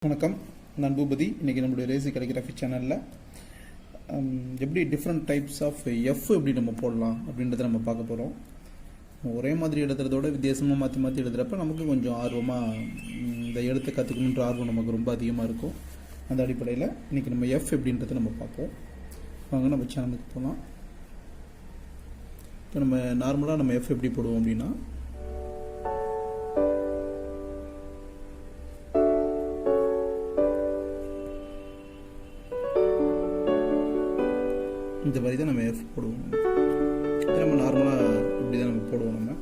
வணக்கம், நான் பூபதி. இன்றைக்கி நம்மளுடைய ரேசி கலிகிராஃபி சேனலில் எப்படி டிஃப்ரெண்ட் டைப்ஸ் ஆஃப் எஃப் எப்படி நம்ம போடலாம் அப்படின்றத நம்ம பார்க்க போகிறோம். ஒரே மாதிரி எழுதுறதோட வித்தியாசமாக மாற்றி மாற்றி எழுதுகிறப்ப நமக்கு கொஞ்சம் ஆர்வமாக இந்த எழுத்தை கற்றுக்கணுன்ற ஆர்வம் நமக்கு ரொம்ப அதிகமாக இருக்கும். அந்த அடிப்படையில் இன்றைக்கி நம்ம எஃப் எப்படின்றத நம்ம பார்ப்போம். வாங்க நம்ம சேனலுக்கு போகலாம். இப்போ நம்ம நார்மலாக நம்ம எஃப் எப்படி போடுவோம் அப்படின்னா, இந்த மாதிரி தான் நம்ம எஃப் போடுவோம். நம்ம நார்மலாக இப்படி தான் நம்ம போடுவோம். நம்ம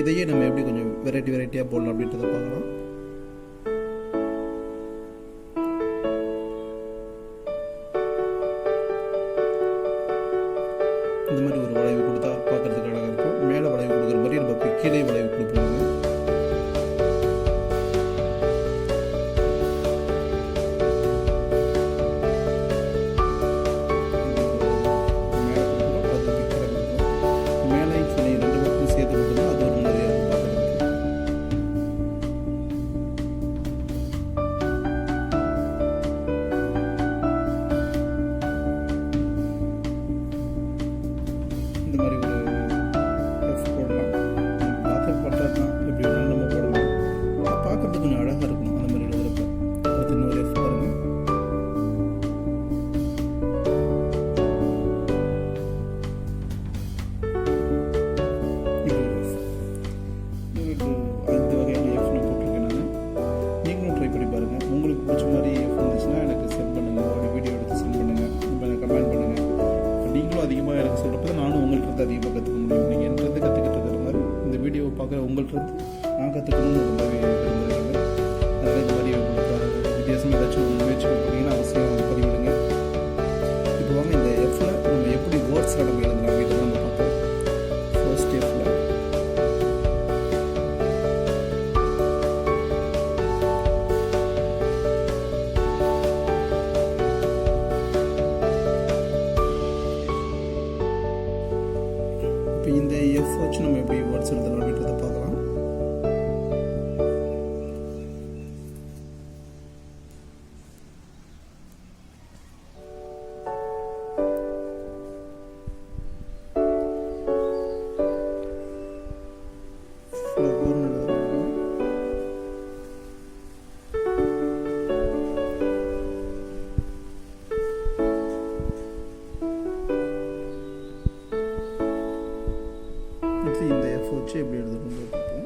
இதையே நம்ம எப்படி கொஞ்சம் வெரைட்டியாக போடலாம் அப்படின்றத பார்க்கலாம். இந்த மாதிரி ஒரு வளைவு கொடுத்தா பார்க்கறதுக்கு அழகாக இருக்கும். மேலே வளைவு கொடுக்குற மாதிரி நம்ம கீழே வளைவு கொடுப்போம். இந்த மாதிரி ஒரு எஃப் போடலாம். பார்த்து பண்ணுறது தான், எப்படி வேணாலும் நம்ம போடலாம். பார்க்கறதுக்கு கொஞ்சம் அழகாக இருக்கணும். அந்த மாதிரி எழுதுறப்ப அது இன்னொரு எஃப் பாருங்க. இந்த வகையான எஃப் நான் போட்டிருக்கேன். நீங்களும் ட்ரை பண்ணி பாருங்கள். உங்களுக்கு பிடிச்ச மாதிரி எஃப் இருந்துச்சுன்னா எனக்கு சென்ட் பண்ணுங்கள், வீடியோ எடுத்து சென்ட் பண்ணுங்கள், கமெண்ட் பண்ணுங்கள். நீங்களும் அதிகமாக எனக்கு சொல்கிறப்ப நானும் உங்கள்கிட்ட அதிகமாக கற்றுக்க முடியும். நீங்கள் என்கிட்ட கற்றுக்கிட்டு இருக்கிற மாதிரி இந்த வீடியோவை பார்க்குற உங்கள்கிட்ட நான் கற்றுக்கணும்னு ரொம்பவே விரும்புகிறேன். அதனால் இந்த மாதிரி உங்களுக்கு வித்தியாசமாக ஏதாச்சும் முயற்சி பண்ணிங்கன்னா அவசியம் பதிவிடுங்க. இப்போ வாங்க இந்த எஃப்பில் நம்ம எப்படி வேர்ட்ஸில் நம்ம எழுதலாம் அப்படின்றத நம்ம பார்ப்போம். ஃபர்ஸ்ட் எஃப்பில் இப்போ இந்த எஃப் வச்சு நம்ம எப்படி வேர்ட்ஸ் எழுதலாம் அப்படின்றத பார்க்கலாம். இந்த எஃப் வச்சு எப்படி எழுதணும் பார்ப்போம்.